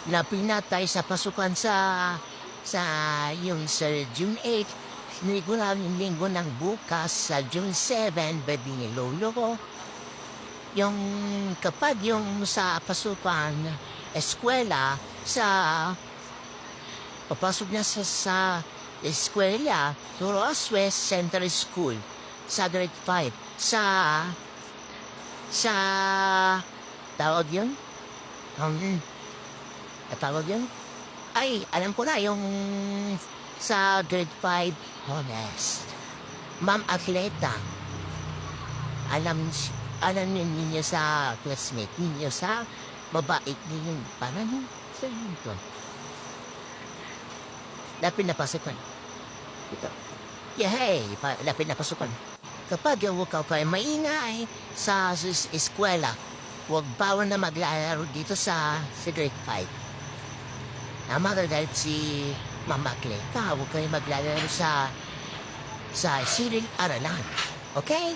na pinatay sa pasukan sa yung sa June 8, sinigura yung linggo ng bukas sa June 7, birthday ni lolo ko. Yung kapag yung sa pasukan, eskwela, papasok niya sa eskwela, Roas West Central School, sa grade 5, sa, tawag yun? Tawag yun? Ay, alam ko na, yung sa grade 5, honest. Ma'am Atleta, alam ninyo sa classmate ninyo sa mabait ninyo, parang sa ko. Lapit na pasukan. Ito. Yehey, lapit na pasukan. Kapag yung ka kayo maingay sa eskwela, huwag bawal na maglalaro dito sa grade 5. Magagalit si Mama Cleta, huwag kayo maglalaro sa siling aralan. Okay?